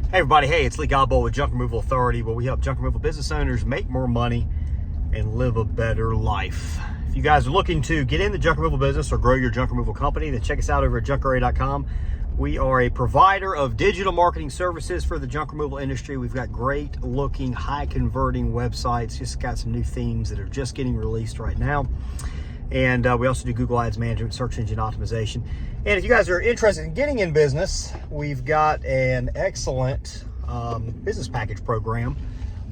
Hey everybody, hey, it's Lee Godbolt with Junk Removal Authority, where we help junk removal business owners make more money and live a better life. If you guys are looking to get in the junk removal business or grow your junk removal company, then check us out over at junkrary.com. We are a provider of digital marketing services for the junk removal industry. We've got great looking, high converting websites, just got some new themes that are just getting released right now. And we also do Google Ads management, search engine optimization. And if you guys are interested in getting in business, we've got an excellent business package program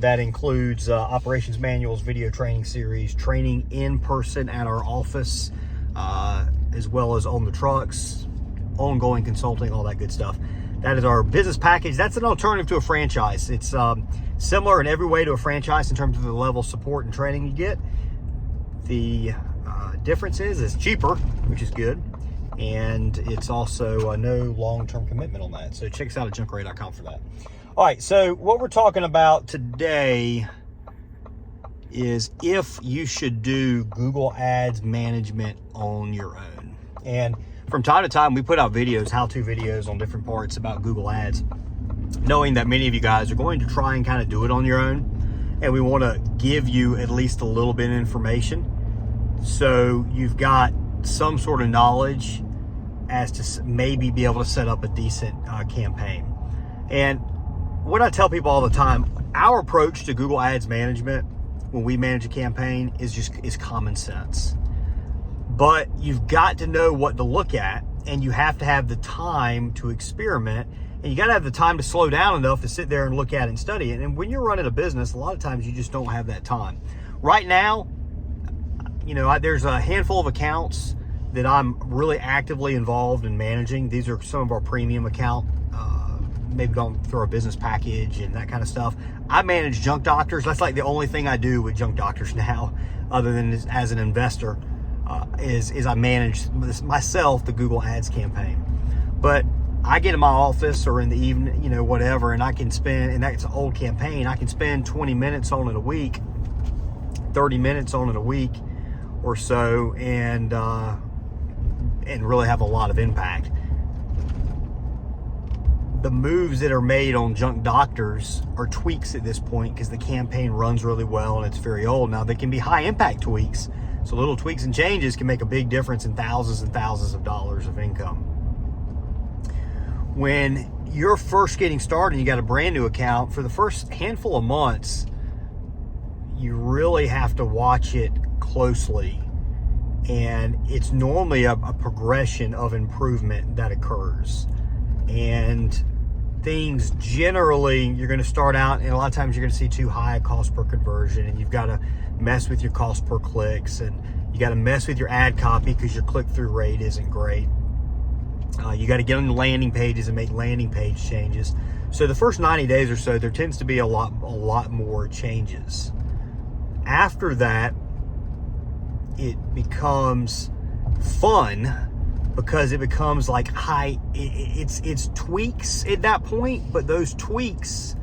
that includes operations manuals, video training series, training in person at our office, as well as on the trucks, ongoing consulting, all that good stuff. That is our business package. That's an alternative to a franchise. It's similar in every way to a franchise in terms of the level of support and training you get. The difference is it's cheaper, which is good, and it's also no long-term commitment on that. So check us out at junkrary.com for that. All right, so what we're talking about today is if you should do Google Ads management on your own. And from time to time, we put out videos, how-to videos on different parts about Google Ads, knowing that many of you guys are going to try and kind of do it on your own, and we want to give you at least a little bit of information so you've got some sort of knowledge as to maybe be able to set up a decent campaign. And what I tell people all the time, our approach to Google Ads management when we manage a campaign is common sense. But you've got to know what to look at, and you have to have the time to experiment, and you got to have the time to slow down enough to sit there and look at it and study it. And when you're running a business, a lot of times you just don't have that time. Right now, there's a handful of accounts that I'm really actively involved in managing. These are some of our premium account, maybe going through our business package and that kind of stuff. I manage junk doctors. That's like the only thing I do with junk doctors now, other than as an investor, is I manage myself the Google Ads campaign. But I get in my office or in the evening, whatever, and I can spend, and that's an old campaign, I can spend 20 minutes on it a week, 30 minutes on it a week or so, and really have a lot of impact. The moves that are made on junk doctors are tweaks at this point because the campaign runs really well and it's very old. Now, they can be high impact tweaks, so little tweaks and changes can make a big difference in thousands and thousands of dollars of income. When you're first getting started, you got a brand new account, for the first handful of months, you really have to watch it closely, and it's normally a progression of improvement that occurs. And things generally, you're going to start out, and a lot of times you're going to see too high a cost per conversion, and you've got to mess with your cost per clicks, and you got to mess with your ad copy because your click-through rate isn't great. You got to get on the landing pages and make landing page changes. So the first 90 days or so, there tends to be a lot more changes. After that, it becomes fun because it becomes like it's tweaks at that point, but those tweaks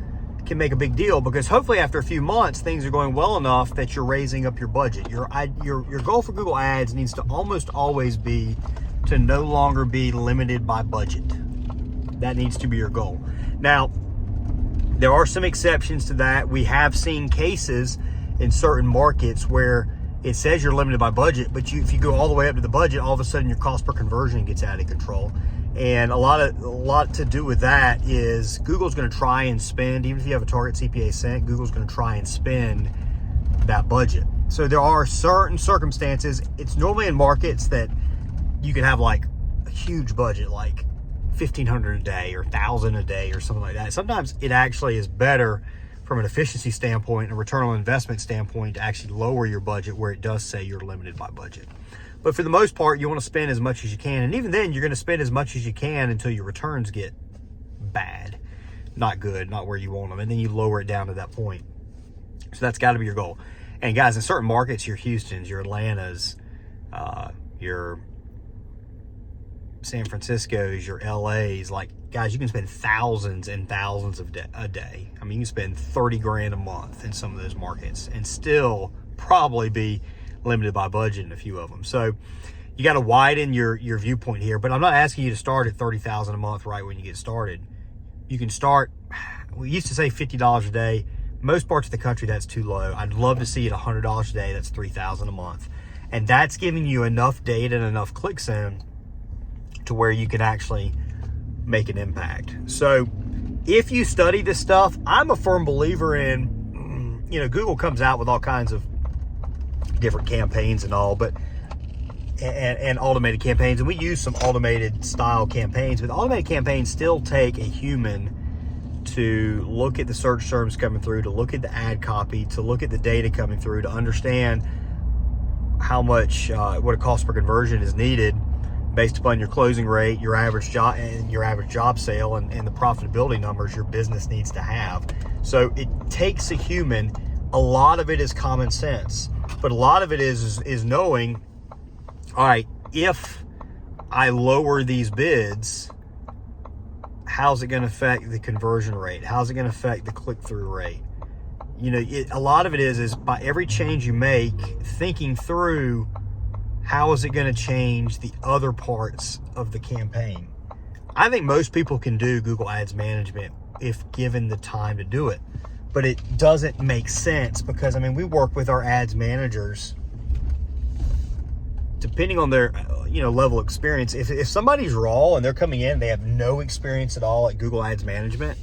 can make a big deal because hopefully after a few months, things are going well enough that you're raising up your budget. Your goal for Google Ads needs to almost always be to no longer be limited by budget. That needs to be your goal. Now, there are some exceptions to that. We have seen cases in certain markets where it says you're limited by budget, but if you go all the way up to the budget, all of a sudden your cost per conversion gets out of control. And a lot to do with that is Google's going to try and spend, even if you have a target CPA cent, Google's going to try and spend that budget. So there are certain circumstances. It's normally in markets that you can have like a huge budget, like $1,500 a day or $1,000 a day or something like that. Sometimes it actually is better from an efficiency standpoint and a return on investment standpoint to actually lower your budget where it does say you're limited by budget. But for the most part, you want to spend as much as you can. And even then, you're going to spend as much as you can until your returns get bad, not good, not where you want them. And then you lower it down to that point. So that's got to be your goal. And guys, in certain markets, your Houstons, your Atlantas, your San Francisco's, your LA's, like, guys, you can spend thousands and thousands a day. I mean, you can spend 30 grand a month in some of those markets and still probably be limited by budget in a few of them. So you got to widen your viewpoint here, but I'm not asking you to start at 30,000 a month right when you get started. You can start, we used to say $50 a day. Most parts of the country, that's too low. I'd love to see it $100 a day. That's $3,000 a month. And that's giving you enough data and enough clicks in to where you can actually make an impact. So if you study this stuff, I'm a firm believer in, Google comes out with all kinds of different campaigns and all, but and automated campaigns, and we use some automated style campaigns, but automated campaigns still take a human to look at the search terms coming through, to look at the ad copy, to look at the data coming through, to understand how much what a cost per conversion is needed based upon your closing rate, your average job, and your average job sale, and the profitability numbers your business needs to have. So it takes a human. A lot of it is common sense, but a lot of it is knowing, all right, if I lower these bids, how's it going to affect the conversion rate? How's it going to affect the click-through rate? A lot of it is by every change you make, thinking through how is it going to change the other parts of the campaign. I think most people can do Google Ads management if given the time to do it, but it doesn't make sense because, we work with our ads managers depending on their level of experience. If somebody's raw and they're coming in, they have no experience at all at Google Ads management,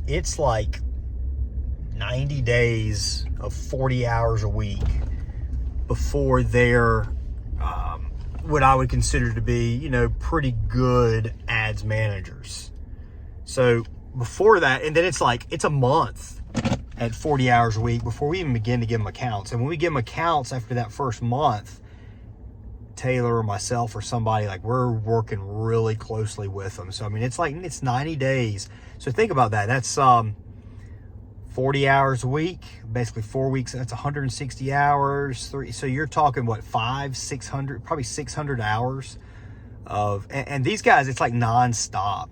it's like 90 days of 40 hours a week before they're what I would consider to be, pretty good ads managers. So before that, and then it's a month at 40 hours a week before we even begin to give them accounts. And when we give them accounts after that first month, Taylor or myself or somebody, we're working really closely with them. So it's 90 days. So think about that. That's 40 hours a week, basically 4 weeks. That's 160 hours. So you're talking what, 600, probably 600 hours of, and these guys, it's like nonstop.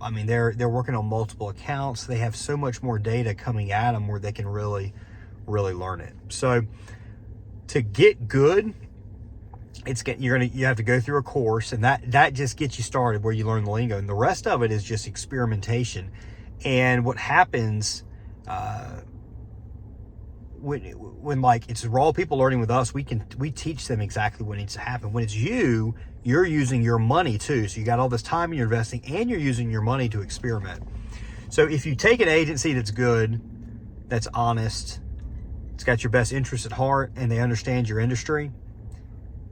They're working on multiple accounts. They have so much more data coming at them where they can really, really learn it. So to get good, you have to go through a course, and that just gets you started where you learn the lingo, and the rest of it is just experimentation. And what happens when it's raw people learning with us, we teach them exactly what needs to happen. When it's you're using your money too, so you got all this time you're investing, and you're using your money to experiment. So if you take an agency that's good, that's honest, it's got your best interests at heart, and they understand your industry,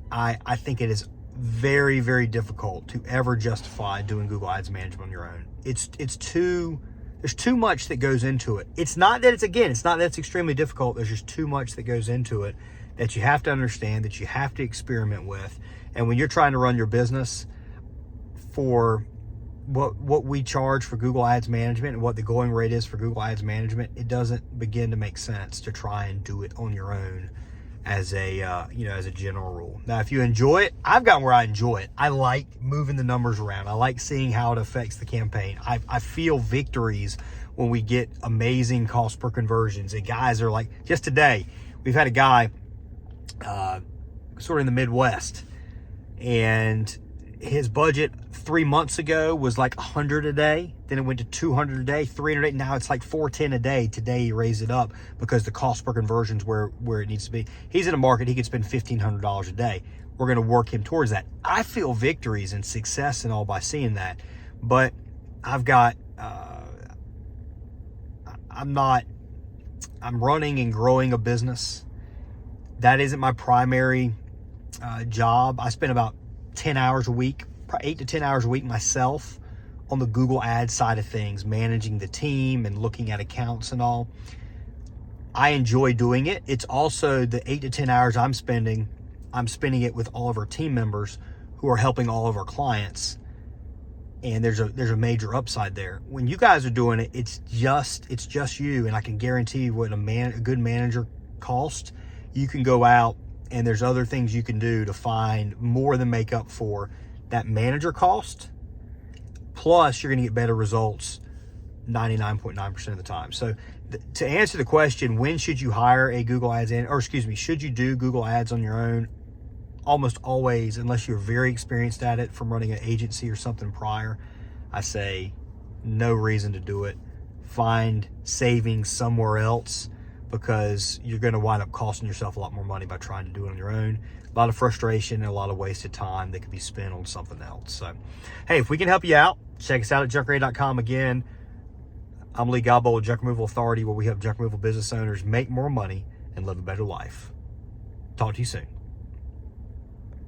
I think it is very, very difficult to ever justify doing Google Ads management on your own. There's too much that goes into it. It's not that it's extremely difficult. There's just too much that goes into it that you have to understand, that you have to experiment with. And when you're trying to run your business, for what we charge for Google Ads management and what the going rate is for Google Ads management, it doesn't begin to make sense to try and do it on your own as a general rule. Now, if you enjoy it, I've gotten where I enjoy it. I like moving the numbers around. I like seeing how it affects the campaign. I feel victories when we get amazing cost per conversions. And guys are like, just today, we've had a guy sort of in the Midwest, and his budget 3 months ago was like 100 a day. Then it went to 200 a day, 300 a day. Now it's like 410 a day. Today he raised it up because the cost per conversion is where it needs to be. He's in a market, he could spend $1,500 a day. We're going to work him towards that. I feel victories and success and all by seeing that. But I've got, I'm running and growing a business. That isn't my primary job. I spend about 10 hours a week, 8 to 10 hours a week myself on the Google Ads side of things, managing the team and looking at accounts and all. I enjoy doing it. It's also the 8 to 10 hours I'm spending it with all of our team members who are helping all of our clients. And there's a major upside there. When you guys are doing it, it's just you, and I can guarantee you what a good manager costs. You can go out and there's other things you can do to find more than make up for that manager cost. Plus, you're going to get better results 99.9% of the time. So to answer the question, when should you hire a Google Ads should you do Google Ads on your own? Almost always, unless you're very experienced at it from running an agency or something prior, I say no reason to do it find savings somewhere else, because you're going to wind up costing yourself a lot more money by trying to do it on your own. A lot of frustration and a lot of wasted time that could be spent on something else. So, hey, if we can help you out, check us out at junkrate.com. Again, I'm Lee Godbold with Junk Removal Authority, where we help junk removal business owners make more money and live a better life. Talk to you soon.